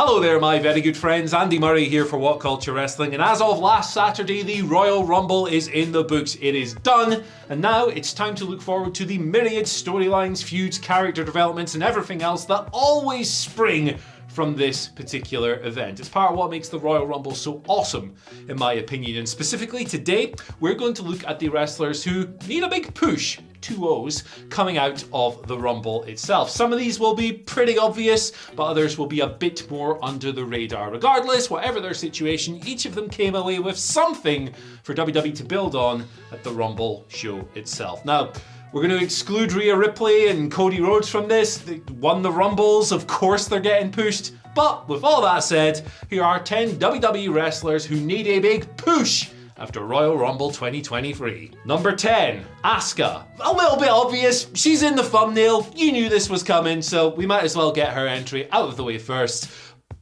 Hello there, my very good friends. Andy Murray here for What Culture Wrestling, and as of last Saturday, the Royal Rumble is in the books. It is done, and now it's time to look forward to the myriad storylines, feuds, character developments, and everything else that always spring from this particular event. It's part of what makes the Royal Rumble so awesome, in my opinion. And specifically today, we're going to look at the wrestlers who need a big push, 2 O's, coming out of the Rumble itself. Some of these will be pretty obvious, but others will be a bit more under the radar. Regardless, whatever their situation, each of them came away with something for WWE to build on at the Rumble show itself. Now, we're going to exclude Rhea Ripley and Cody Rhodes from this. They won the Rumbles, of course they're getting pushed. But with all that said, here are 10 WWE wrestlers who need a big push after Royal Rumble 2023. Number 10, Asuka. A little bit obvious, she's in the thumbnail. You knew this was coming, so we might as well get her entry out of the way first.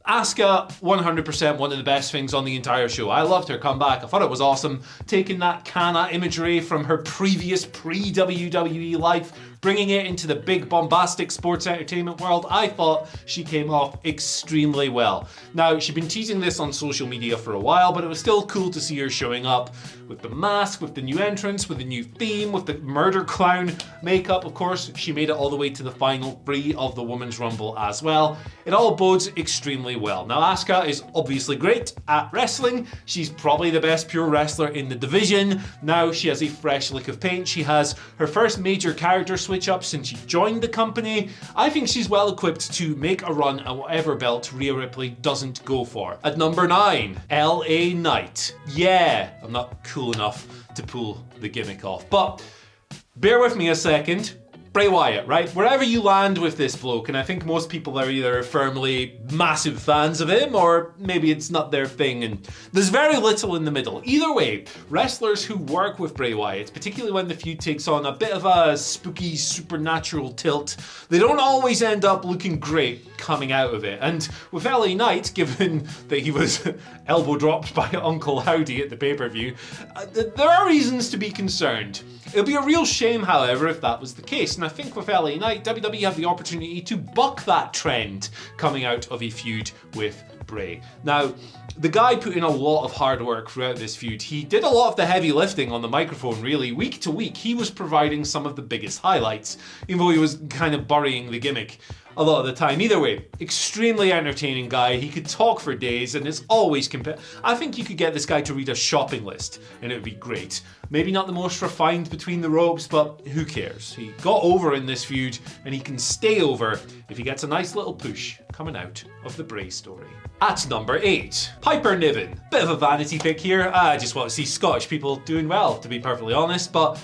Asuka, 100% one of the best things on the entire show. I loved her comeback. I thought it was awesome. Taking that Kana imagery from her previous pre-WWE life, bringing it into the big bombastic sports entertainment world, I thought she came off extremely well. Now, she'd been teasing this on social media for a while, but it was still cool to see her showing up with the mask, with the new entrance, with the new theme, with the murder clown makeup. Of course, she made it all the way to the final 3 of the Women's Rumble as well. It all bodes extremely well. Now, Asuka is obviously great at wrestling. She's probably the best pure wrestler in the division. Now she has a fresh lick of paint. She has her first major character switch up since she joined the company. I think she's well equipped to make a run at whatever belt Rhea Ripley doesn't go for. At number 9, LA Knight. Yeah, I'm not cool enough to pull the gimmick off, but bear with me a second. Bray Wyatt, right? Wherever you land with this bloke, and I think most people are either firmly massive fans of him, or maybe it's not their thing, and there's very little in the middle. Either way, wrestlers who work with Bray Wyatt, particularly when the feud takes on a bit of a spooky, supernatural tilt, they don't always end up looking great coming out of it. And with LA Knight, given that he was elbow dropped by Uncle Howdy at the pay-per-view, there are reasons to be concerned. It would be a real shame, however, if that was the case. And I think with LA Knight, WWE have the opportunity to buck that trend coming out of a feud with Bray. Now, the guy put in a lot of hard work throughout this feud. He did a lot of the heavy lifting on the microphone, really. Week to week, he was providing some of the biggest highlights, even though he was kind of burying the gimmick a lot of the time. Either way, extremely entertaining guy. He could talk for days and is always I think you could get this guy to read a shopping list and it would be great. Maybe not the most refined between the ropes, but who cares? He got over in this feud and he can stay over if he gets a nice little push coming out of the Bray story. At number 8, Piper Niven. Bit of a vanity pick here. I just want to see Scottish people doing well, to be perfectly honest, but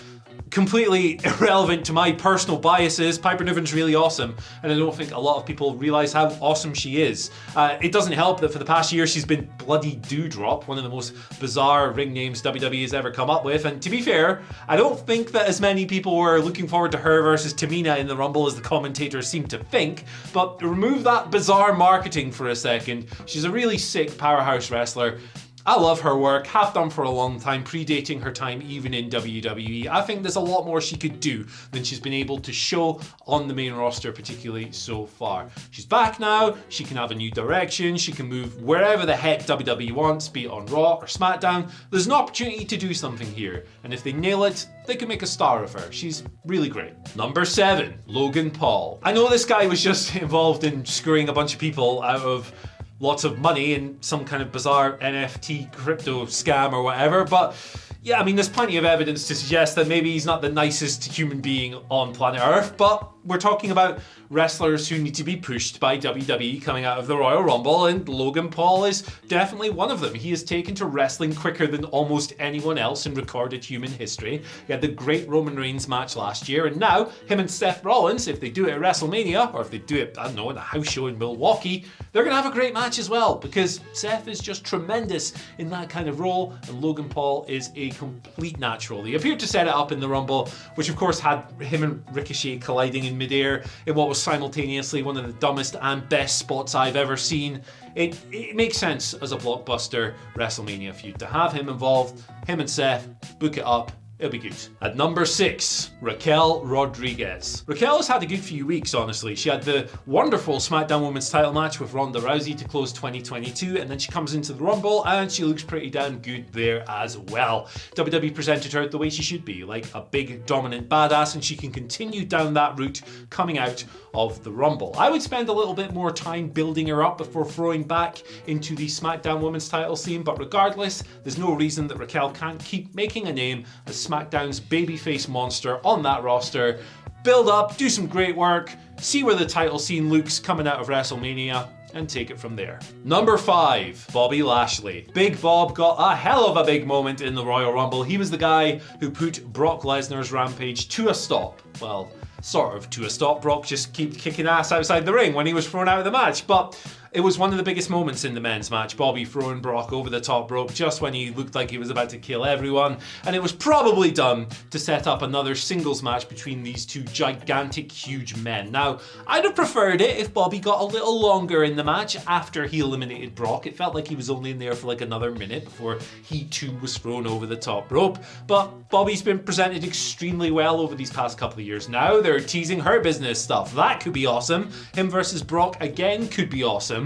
completely irrelevant to my personal biases. Piper Niven's really awesome, and I don't think a lot of people realise how awesome she is. It doesn't help that for the past year she's been bloody Dewdrop, one of the most bizarre ring names WWE has ever come up with, and to be fair, I don't think that as many people were looking forward to her versus Tamina in the Rumble as the commentators seem to think, but remove that bizarre marketing for a second. She's a really sick powerhouse wrestler. I love her work, have done for a long time, predating her time even in WWE. I think there's a lot more she could do than she's been able to show on the main roster, particularly so far. She's back now, she can have a new direction, she can move wherever the heck WWE wants, be it on Raw or SmackDown. There's an opportunity to do something here, and if they nail it, they can make a star of her. She's really great. Number 7, Logan Paul. I know this guy was just involved in screwing a bunch of people out of lots of money in some kind of bizarre NFT crypto scam or whatever, but yeah, I mean, there's plenty of evidence to suggest that maybe he's not the nicest human being on planet Earth, but we're talking about wrestlers who need to be pushed by WWE coming out of the Royal Rumble, and Logan Paul is definitely one of them. He is taken to wrestling quicker than almost anyone else in recorded human history. He had the great Roman Reigns match last year, and now him and Seth Rollins, if they do it at WrestleMania, or if they do it, I don't know, in a house show in Milwaukee, they're going to have a great match as well, because Seth is just tremendous in that kind of role, and Logan Paul is a complete natural. He appeared to set it up in the Rumble, which of course had him and Ricochet colliding in midair in what was simultaneously one of the dumbest and best spots I've ever seen. It makes sense as a blockbuster WrestleMania feud to have him involved, him and Seth, book it up, It'll be good. At number 6, Raquel Rodriguez. Raquel has had a good few weeks, honestly. She had the wonderful SmackDown Women's title match with Ronda Rousey to close 2022, and then she comes into the Rumble and she looks pretty damn good there as well. WWE presented her the way she should be, like a big dominant badass, and she can continue down that route coming out of the Rumble. I would spend a little bit more time building her up before throwing back into the SmackDown Women's title scene, but regardless, there's no reason that Raquel can't keep making a name as SmackDown's babyface monster on that roster. Build up, do some great work, see where the title scene looks coming out of WrestleMania, and take it from there. Number 5, Bobby Lashley. Big Bob got a hell of a big moment in the Royal Rumble. He was the guy who put Brock Lesnar's rampage to a stop. Well, sort of to a stop. Brock just kept kicking ass outside the ring when he was thrown out of the match, but it was one of the biggest moments in the men's match. Bobby throwing Brock over the top rope just when he looked like he was about to kill everyone, and it was probably done to set up another singles match between these two gigantic, huge men. Now, I'd have preferred it if Bobby got a little longer in the match after he eliminated Brock. It felt like he was only in there for like another minute before he too was thrown over the top rope, but Bobby's been presented extremely well over these past couple of years now. They're teasing her business stuff. That could be awesome. Him versus Brock again could be awesome.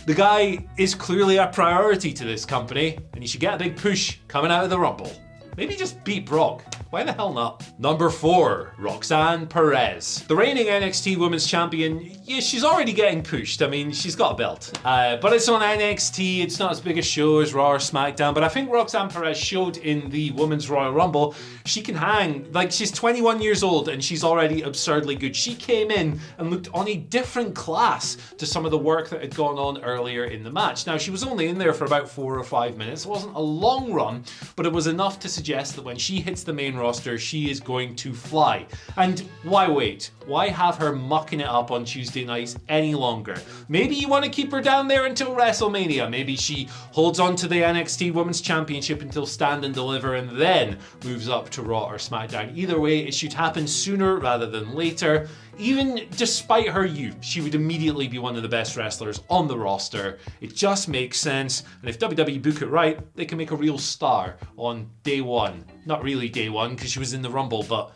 The guy is clearly a priority to this company, and he should get a big push coming out of the Rumble. Maybe just beat Brock. Why the hell not? Number 4, Roxanne Perez. The reigning NXT Women's Champion, yeah, she's already getting pushed. I mean, she's got a belt. But it's on NXT, it's not as big a show as Raw or SmackDown, but I think Roxanne Perez showed in the Women's Royal Rumble she can hang. Like, she's 21 years old and she's already absurdly good. She came in and looked on a different class to some of the work that had gone on earlier in the match. Now, she was only in there for about 4 or 5 minutes. It wasn't a long run, but it was enough to suggest that when she hits the main roster, she is going to fly. And why wait? Why have her mucking it up on Tuesday nights any longer? Maybe you want to keep her down there until WrestleMania. Maybe she holds on to the NXT Women's Championship until Stand and Deliver and then moves up to Raw or SmackDown. Either way, it should happen sooner rather than later. Even despite her youth, she would immediately be one of the best wrestlers on the roster. It just makes sense, and if WWE book it right, they can make a real star on day 1. Not really day 1, because she was in the Rumble, but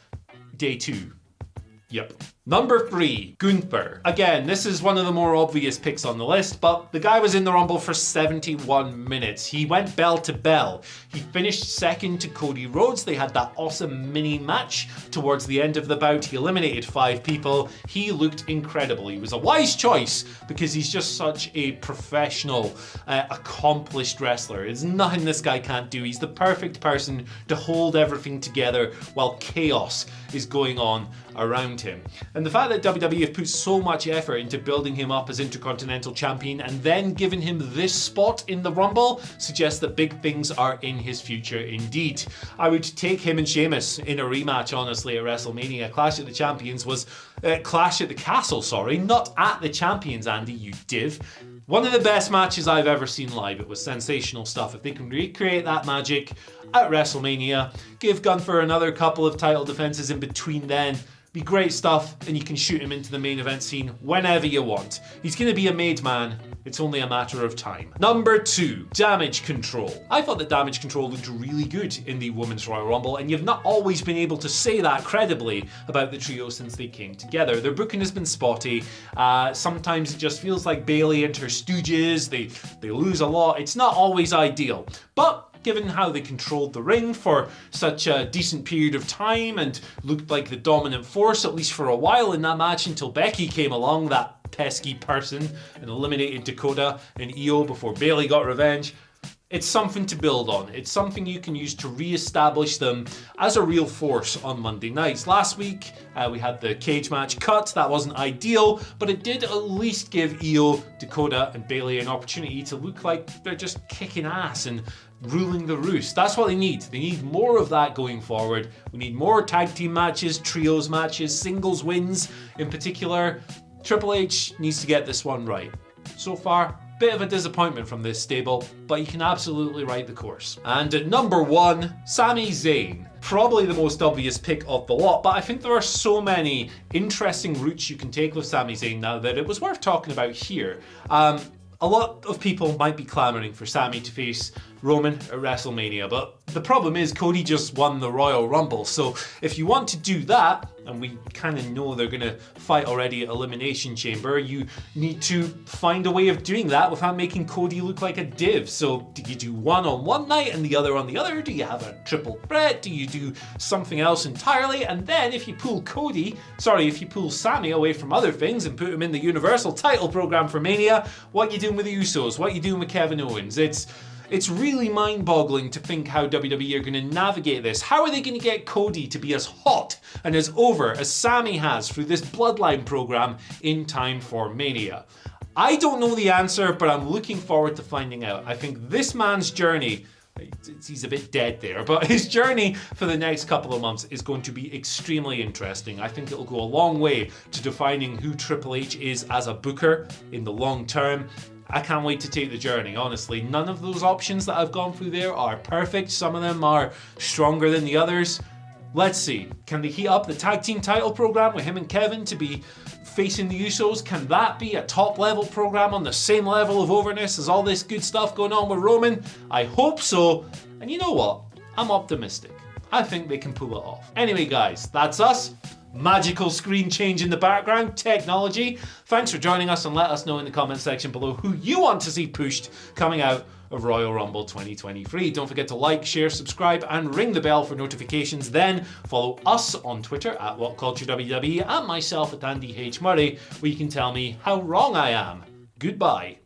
day 2. Yep. Number 3, Gunther. Again, this is one of the more obvious picks on the list, but the guy was in the Rumble for 71 minutes. He went bell to bell. He finished second to Cody Rhodes. They had that awesome mini match towards the end of the bout. He eliminated 5 people. He looked incredible. He was a wise choice because he's just such a professional, accomplished wrestler. There's nothing this guy can't do. He's the perfect person to hold everything together while chaos is going on around him. And the fact that WWE have put so much effort into building him up as Intercontinental Champion and then given him this spot in the Rumble suggests that big things are in his future indeed. I would take him and Sheamus in a rematch, honestly, at WrestleMania. Clash at the Champions was Clash at the Castle, sorry, not at the Champions, Andy, you div. One of the best matches I've ever seen live. It was sensational stuff. If they can recreate that magic at WrestleMania, give Gunther another couple of title defenses in between then, be great stuff, and you can shoot him into the main event scene whenever you want. He's going to be a made man. It's only a matter of time. Number 2, Damage Control. I thought that Damage Control looked really good in the Women's Royal Rumble, and you've not always been able to say that credibly about the trio since they came together. Their booking has been spotty. Sometimes it just feels like Bayley and her stooges. They lose a lot. It's not always ideal. But given how they controlled the ring for such a decent period of time and looked like the dominant force, at least for a while in that match until Becky came along, that pesky person, and eliminated Dakota and Io before Bayley got revenge. It's something to build on. It's something you can use to re-establish them as a real force on Monday nights. Last week, we had the cage match cut. That wasn't ideal, but it did at least give Io, Dakota, and Bayley an opportunity to look like they're just kicking ass and ruling the roost. That's what they need. They need more of that going forward. We need more tag team matches, trios matches, singles wins in particular. Triple H needs to get this one right. So far, bit of a disappointment from this stable, but you can absolutely right the course. And at number 1, Sami Zayn. Probably the most obvious pick of the lot, but I think there are so many interesting routes you can take with Sami Zayn now that it was worth talking about here. A lot of people might be clamoring for Sami to face Roman at WrestleMania. But the problem is Cody just won the Royal Rumble, so if you want to do that, and we kind of know they're going to fight already at Elimination Chamber, you need to find a way of doing that without making Cody look like a div. So do you do one on one night and the other on the other? Do you have a triple threat? Do you do something else entirely? And then if you pull Sami away from other things and put him in the Universal title program for Mania, what are you doing with the Usos? What are you doing with Kevin Owens? It's really mind-boggling to think how WWE are going to navigate this. How are they going to get Cody to be as hot and as over as Sami has through this Bloodline program in time for Mania? I don't know the answer, but I'm looking forward to finding out. I think this man's journey, he's a bit dead there, but his journey for the next couple of months is going to be extremely interesting. I think it'll go a long way to defining who Triple H is as a booker in the long term. I can't wait to take the journey, honestly. None of those options that I've gone through there are perfect. Some of them are stronger than the others. Let's see. Can they heat up the tag team title program with him and Kevin to be facing the Usos? Can that be a top level program on the same level of overness as all this good stuff going on with Roman? I hope so. And you know what? I'm optimistic. I think they can pull it off. Anyway, guys, that's us. Magical screen change in the background, technology. Thanks for joining us, and let us know in the comment section below who you want to see pushed coming out of Royal Rumble 2023. Don't forget to like, share, subscribe, and ring the bell for notifications. Then follow us on Twitter at WhatCultureWWE and myself at Andy H. Murray, where you can tell me how wrong I am. Goodbye.